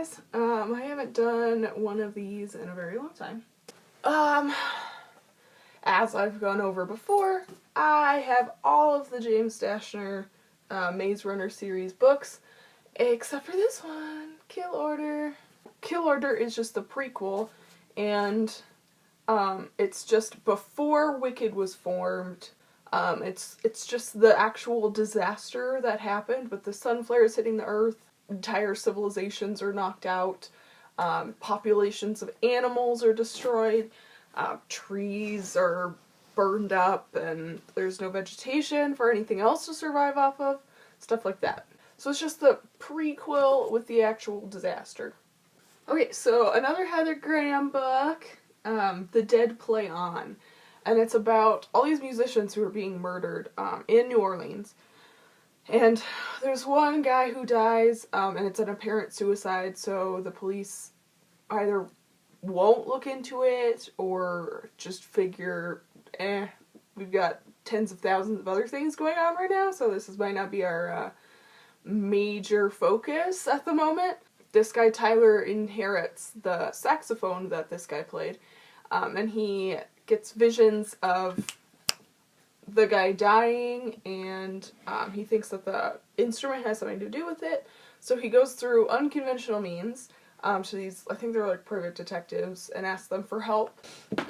guys. I haven't done one of these in a very long time. As I've gone over before, I have all of the James Dashner Maze Runner series books, except for this one, Kill Order. Kill Order is just the prequel, and it's just before Wicked was formed. It's just the actual disaster that happened with the sun flares hitting the earth. Entire civilizations are knocked out. Populations of animals are destroyed. Trees are burned up, and there's no vegetation for anything else to survive off of. Stuff like that. So it's just the prequel with the actual disaster. Okay, so another Heather Graham book, The Dead Play On. And it's about all these musicians who are being murdered in New Orleans. And there's one guy who dies, and it's an apparent suicide, so the police either won't look into it or just figure, we've got tens of thousands of other things going on right now, so might not be our major focus at the moment. This guy Tyler inherits the saxophone that this guy played, and he gets visions of the guy dying, and he thinks that the instrument has something to do with it, so he goes through unconventional means to these, I think they're like private detectives, and asks them for help,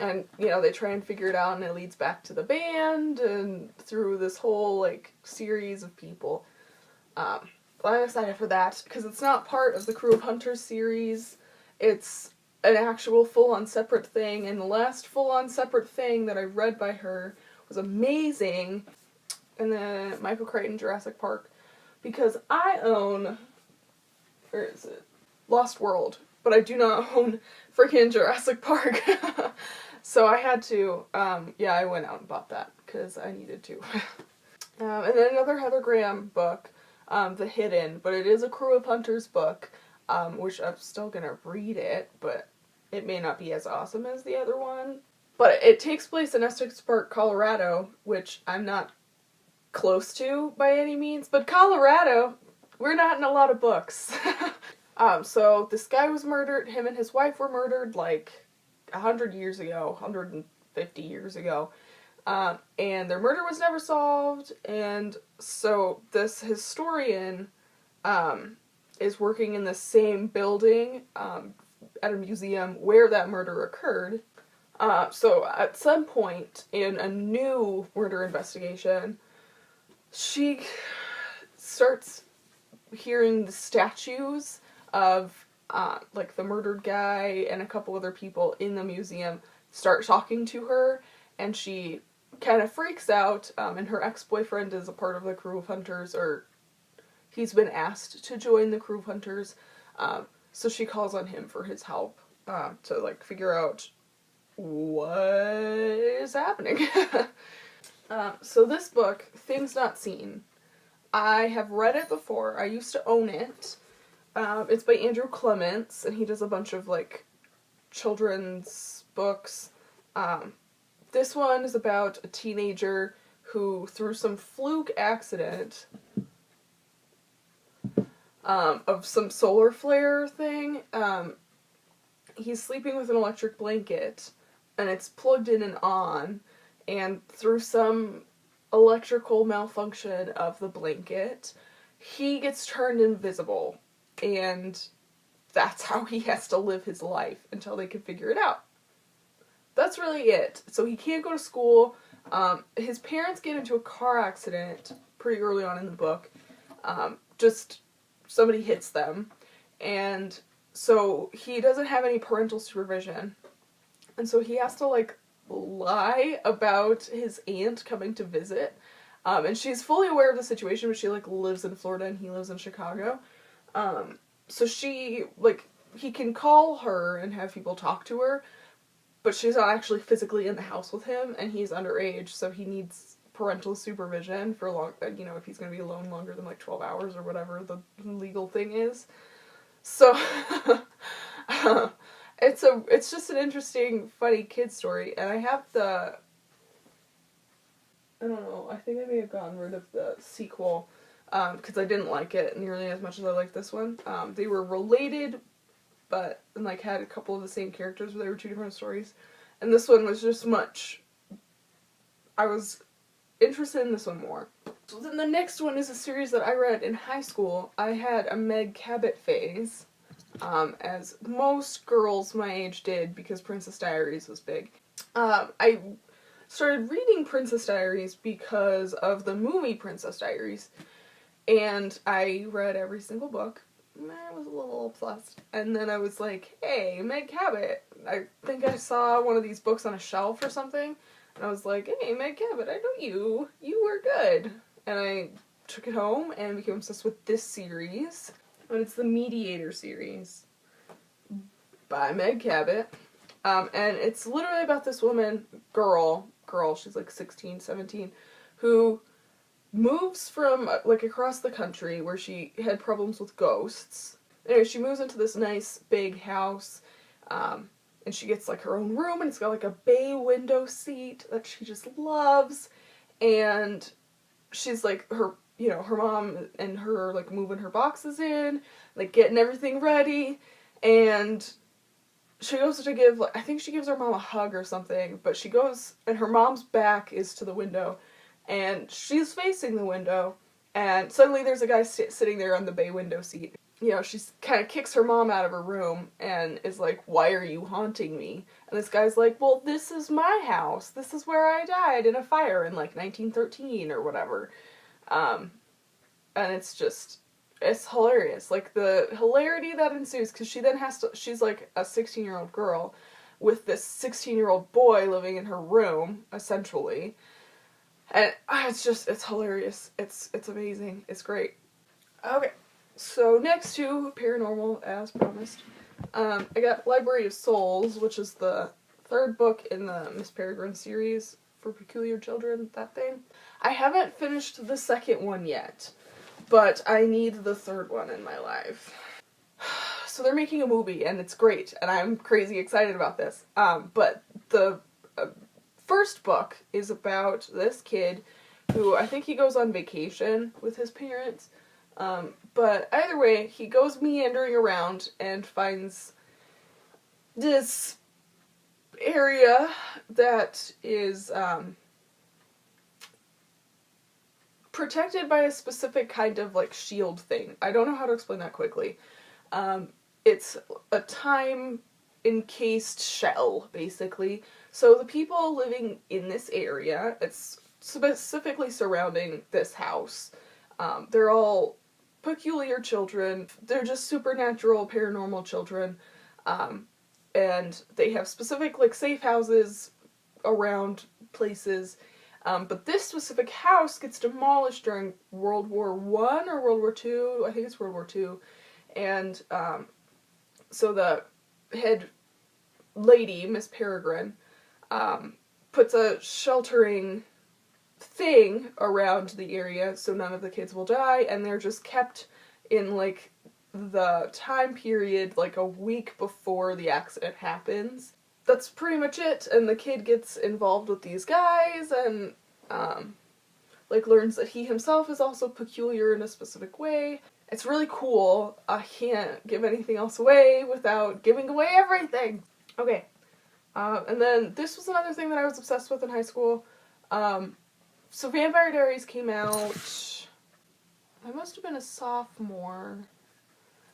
and they try and figure it out, and it leads back to the band, and through this whole like series of people. I'm excited for that, because it's not part of the Crew of Hunters series. It's an actual full-on separate thing, and the last full-on separate thing that I read by her was amazing. And then Michael Crichton, Jurassic Park, because I own, where is it? Lost World, but I do not own freaking Jurassic Park. So I had to, I went out and bought that, because I needed to. And then another Heather Graham book, The Hidden, but it is a Crew of Hunters book, which I'm still gonna read it, but it may not be as awesome as the other one. But it takes place in Essex Park, Colorado, which I'm not close to by any means, but Colorado, we're not in a lot of books. So this guy was murdered, him and his wife were murdered like 100 years ago, 150 years ago. And their murder was never solved, and so this historian is working in the same building at a museum where that murder occurred. So at some point in a new murder investigation, she starts hearing the statues of like the murdered guy and a couple other people in the museum start talking to her, and she kind of freaks out, and her ex-boyfriend is a part of the Crew of Hunters, or he's been asked to join the Crew of Hunters, so she calls on him for his help to like figure out what is happening. So this book, Things Not Seen, I have read it before. I used to own it. It's by Andrew Clements, and he does a bunch of like children's books. This one is about a teenager who, through some fluke accident of some solar flare thing, he's sleeping with an electric blanket, and it's plugged in and on, and through some electrical malfunction of the blanket, he gets turned invisible, and that's how he has to live his life until they can figure it out. That's really it. So he can't go to school. His parents get into a car accident pretty early on in the book. Just somebody hits them, and so he doesn't have any parental supervision, and so he has to like lie about his aunt coming to visit, and she's fully aware of the situation, but she like lives in Florida and he lives in Chicago, so she like, he can call her and have people talk to her, but she's not actually physically in the house with him, and he's underage, so he needs parental supervision for long, if he's going to be alone longer than like 12 hours or whatever the legal thing is. So it's just an interesting, funny kid story, and I have I don't know, I think I may have gotten rid of the sequel, because I didn't like it nearly as much as I liked this one. They were related but, and like had a couple of the same characters, but they were two different stories. And this one was just I was interested in this one more. So then the next one is a series that I read in high school. I had a Meg Cabot phase, as most girls my age did, because Princess Diaries was big. I started reading Princess Diaries because of the movie Princess Diaries, and I read every single book. I was a little obsessed. And then I was like, hey, Meg Cabot. I think I saw one of these books on a shelf or something, and I was like, hey, Meg Cabot, I know you. You were good. And I took it home and became obsessed with this series. And it's the Mediator series by Meg Cabot. And it's literally about this woman, girl, she's like 16, 17, who moves from, like, across the country where she had problems with ghosts. Anyway, she moves into this nice big house, and she gets, like, her own room, and it's got, like, a bay window seat that she just loves, and she's, like, her mom and her, like, moving her boxes in, like, getting everything ready, and she goes to give, I think she gives her mom a hug or something, but she goes, and her mom's back is to the window, and she's facing the window, and suddenly there's a guy sitting there on the bay window seat. You know, she kind of kicks her mom out of her room, and is like, why are you haunting me? And this guy's like, well, this is my house. This is where I died in a fire in, like, 1913 or whatever. And it's hilarious. Like, the hilarity that ensues, because she then she's like a 16-year-old girl with this 16-year-old boy living in her room, essentially. And it's hilarious. It's amazing. It's great. Okay, so next to paranormal, as promised, I got Library of Souls, which is the third book in the Miss Peregrine series for peculiar children, that thing. I haven't finished the second one yet, but I need the third one in my life. So they're making a movie, and it's great, and I'm crazy excited about this. But the first book is about this kid who, I think he goes on vacation with his parents, but either way, he goes meandering around and finds this area that is protected by a specific kind of, like, shield thing. I don't know how to explain that quickly. It's a time-encased shell, basically. So the people living in this area, it's specifically surrounding this house, they're all peculiar children. They're just supernatural, paranormal children. And they have specific, like, safe houses around places. But this specific house gets demolished during World War I or World War II. I think it's World War II. And so the head lady, Miss Peregrine, puts a sheltering thing around the area so none of the kids will die, and they're just kept in, like, the time period, like, a week before the accident happens. That's pretty much it, and the kid gets involved with these guys, and, like, learns that he himself is also peculiar in a specific way. It's really cool. I can't give anything else away without giving away everything! Okay. And then this was another thing that I was obsessed with in high school. So Vampire Diaries came out, I must have been a sophomore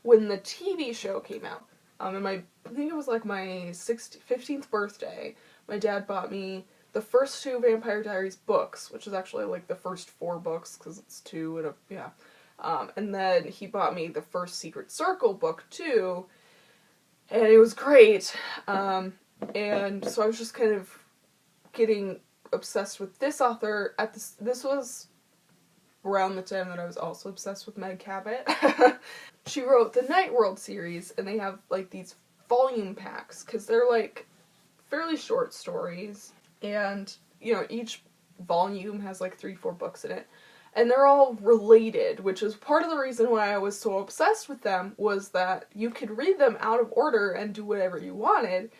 when the TV show came out. And I think it was like my 15th birthday, my dad bought me the first 2 Vampire Diaries books, which is actually like the first 4 books, because it's 2 and yeah. And then he bought me the first Secret Circle book too, and it was great. And so I was just kind of getting obsessed with this author at this was around the time that I was also obsessed with Meg Cabot. She wrote the Night World series, and they have, like, these volume packs, because they're, like, fairly short stories, and, you know, each volume has, like, 3-4 books in it, and they're all related, which is part of the reason why I was so obsessed with them, was that you could read them out of order and do whatever you wanted,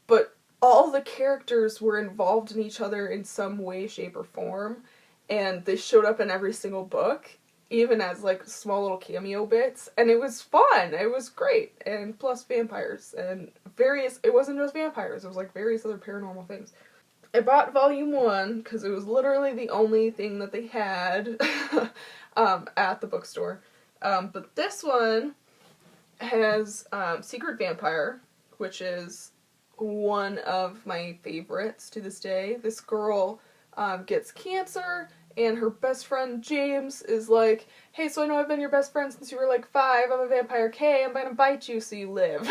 but all the characters were involved in each other in some way, shape, or form, and they showed up in every single book, even as like small little cameo bits, and it was fun. It was great, and plus vampires and various. It wasn't just vampires. It was like various other paranormal things. I bought volume 1 because it was literally the only thing that they had at the bookstore. But this one has Secret Vampire, which is one of my favorites to this day. This girl gets cancer, and her best friend James is like, hey, so I know I've been your best friend since you were like 5, I'm a vampire, okay, I'm gonna bite you so you live.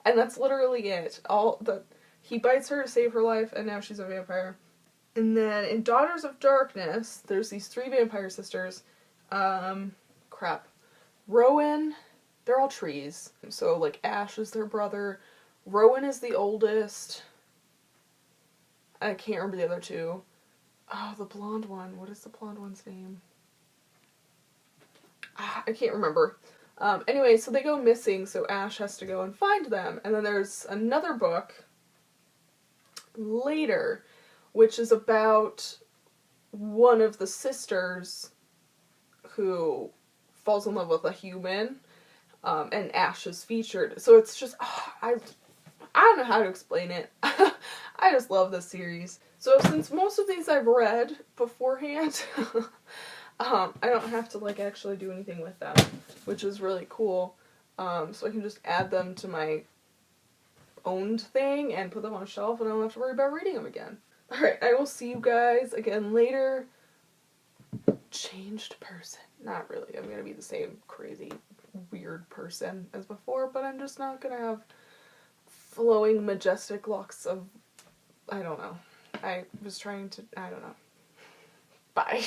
And that's literally it. He bites her to save her life, and now she's a vampire. And then in Daughters of Darkness, there's these 3 vampire sisters. Rowan, they're all trees. So, like, Ash is their brother. Rowan is the oldest. I can't remember the other 2. Oh, the blonde one. What is the blonde one's name? I can't remember. Anyway, so they go missing, so Ash has to go and find them. And then there's another book later, which is about one of the sisters who falls in love with a human, and Ash is featured. So it's just, I don't know how to explain it. I just love this series. So since most of these I've read beforehand, I don't have to like actually do anything with them, which is really cool. So I can just add them to my owned thing and put them on a shelf, and I don't have to worry about reading them again. Alright, I will see you guys again later. Changed person. Not really. I'm gonna be the same crazy, weird person as before, but I'm just not gonna have flowing, majestic locks of... I don't know. I was trying to... I don't know. Bye.